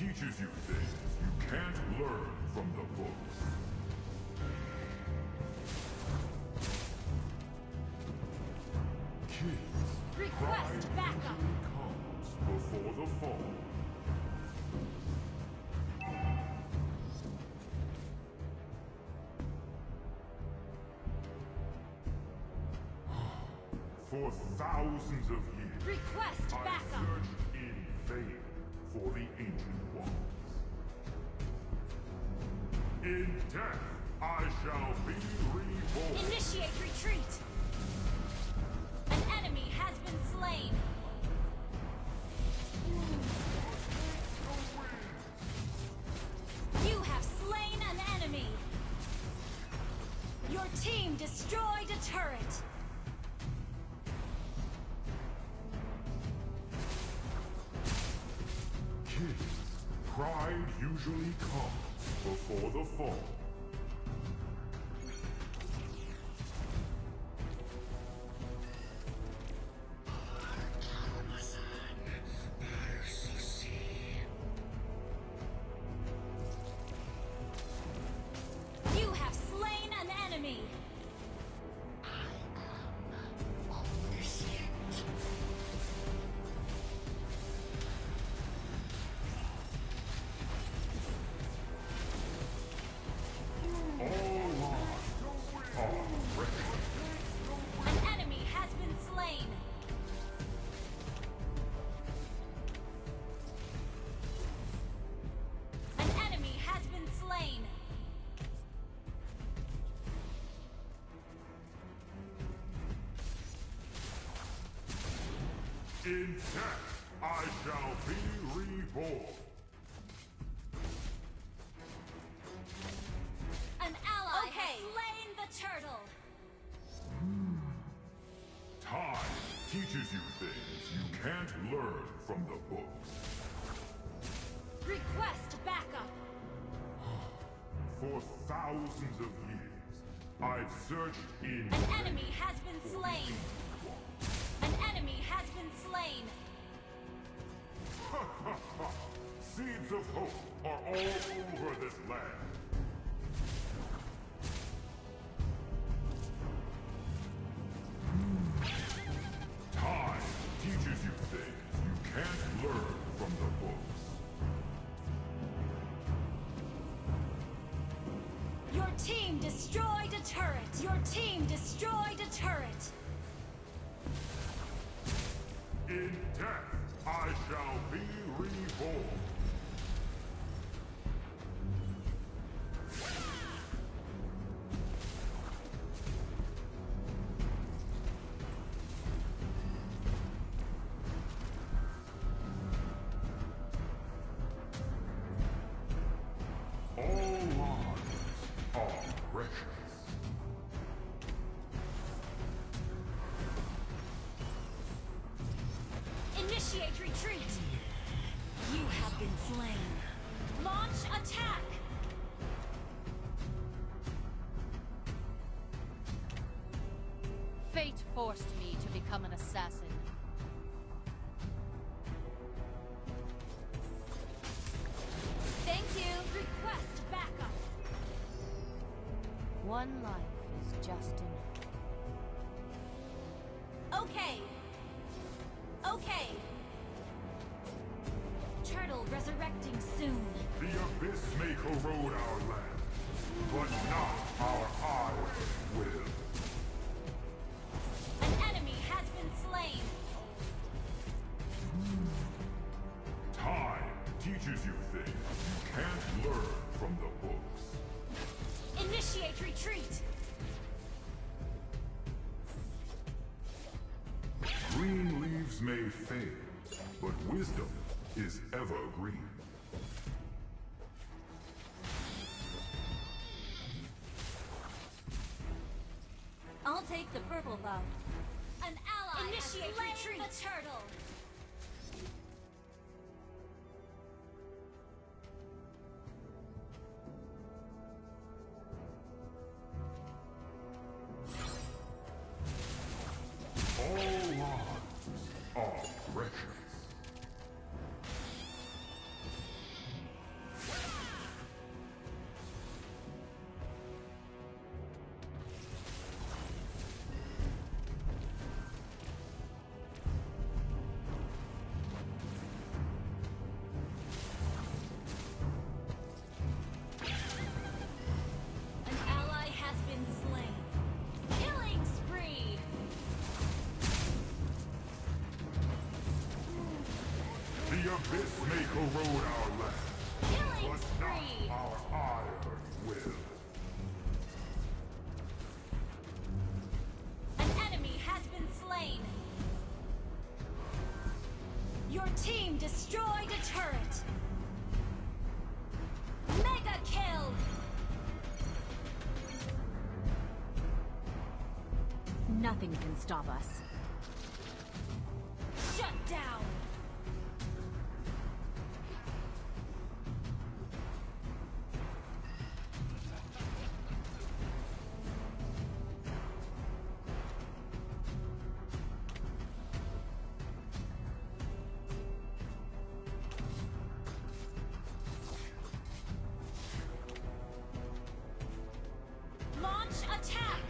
teaches you things you can't learn from the books. Kids, Request pride backup. usually comes before the fall. For thousands of years, Request I backup. searched in vain for the Ancient Ones. In death, I shall be reborn. Initiate retreat. An enemy has been slain. You have slain an enemy. Your team destroyed a turret. Kids, pride usually comes before the fall. You have slain an enemy. All lives are precious. An enemy has been slain. An enemy has been slain. In death, I shall be reborn. An ally has slain the turtle. Time teaches you things you can't learn from the books. Request backup. For thousands of years, I've searched in An enemy has been slain. An enemy has been slain. Seeds of hope are all over this land. Time teaches you things you can't learn from the books. Your team destroyed a turret. Your team destroyed a turret. In death, I shall be reborn. All lives are precious. Initiate retreat. You have been slain. Launch attack. Fate forced me to become an assassin. Thank you. Request backup. One life is just enough. Okay. Okay. Turtle resurrecting soon. The abyss may corrode our land, but not our eyes will. An enemy has been slain. Time teaches you things you can't learn from the books. Initiate retreat. Green leaves may fade, but wisdom is evergreen. I'll take the purple buff. An ally initiate has slain retreat. The turtle. All lives are precious. abyss may corrode our land, Killing but spree! not our iron will. An enemy has been slain. Your team destroyed a turret. Mega kill! Nothing can stop us. Shut down! Launch attack!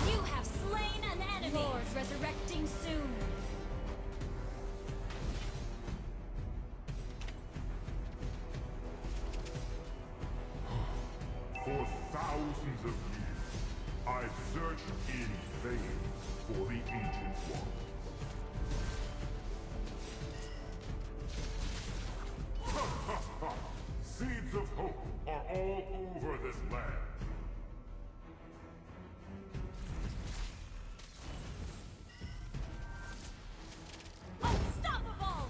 You have slain an enemy! Lord resurrecting soon! For thousands of years, I've searched in vain for the Ancient One. Ha ha ha! Seeds of hope are all over this land. Unstoppable!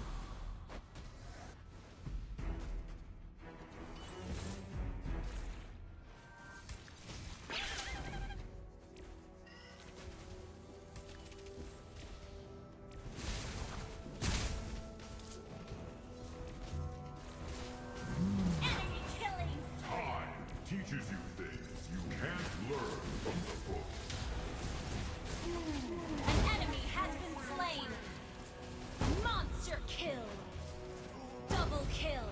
Enemy killings! Time teaches you things you can't learn from the book. An enemy has been slain! Monster kill! Double kill!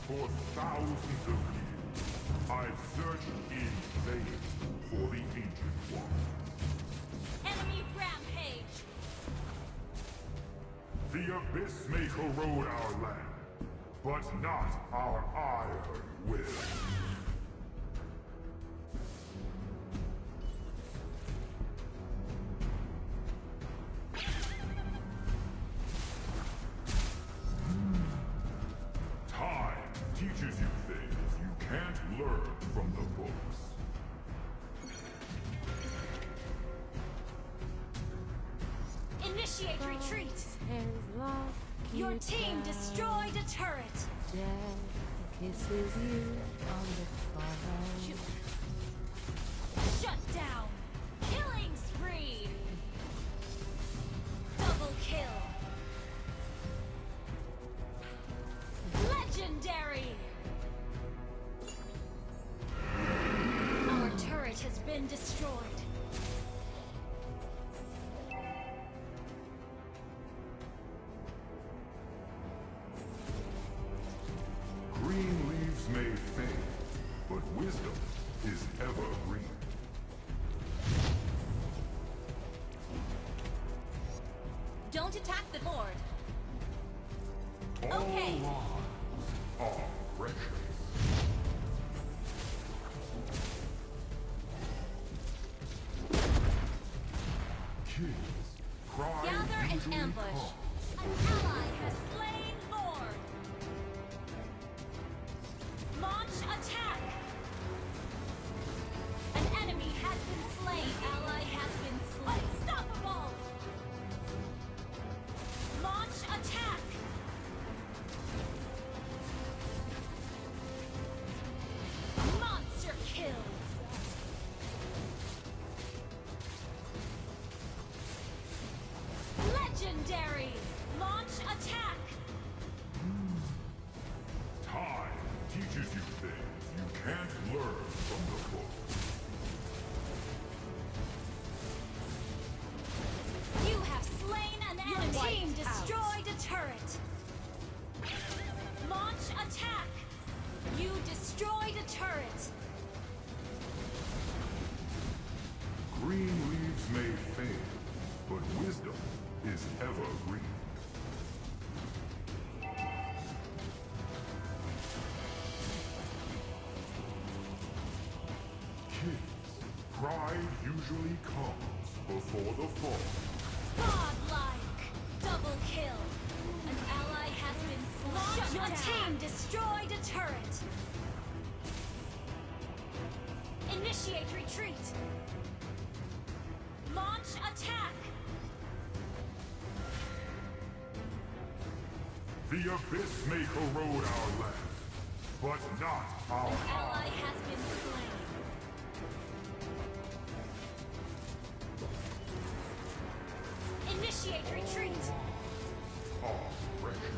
For thousands of years, I've searched in vain for the Ancient One. Enemy rampage! The abyss may corrode our land, but not our iron will. Time teaches you things you can't learn from the books. Initiate retreat! Your team destroyed a turret! Death kisses you on the forehead. Shut down! Killing spree! Double kill! Legendary! Our turret has been destroyed. Green leaves may fade, but wisdom is evergreen. Don't attack the board. All Okay. lives are precious. Kids cry Gather and usually ambush. come. An ally has slain Lord. Launch attack. An enemy has been slain. Ally has been slain. Unstoppable. Launch attack. Monster kill. Legendary. Launch attack. Time teaches you things you can't learn from the book. You have slain an enemy. Your team destroyed a turret. Launch attack. You destroyed a turret. Pride usually comes before the fall. Godlike! Double kill! An ally has been slain. Your team destroyed a turret! Initiate retreat! Launch attack! The Abyss may corrode our land, but not our An ally has been slain. Initiate retreat! oppression.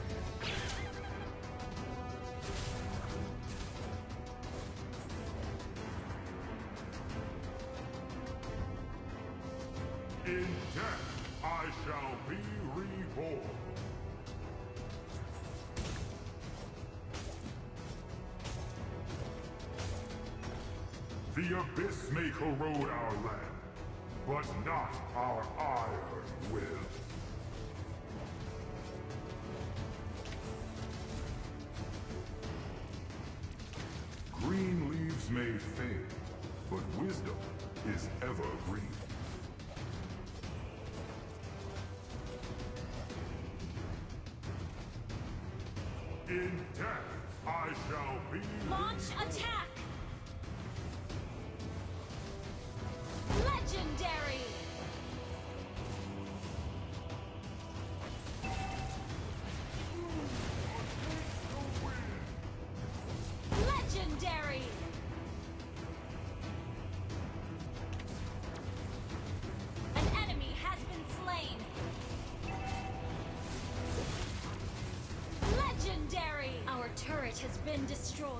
In death, I shall be reborn. The Abyss may corrode our land, but not our iron will. Green leaves may fade, but wisdom is evergreen. In death, I shall be... Launch attack! Legendary! Legendary! An enemy has been slain! Legendary! Our turret has been destroyed.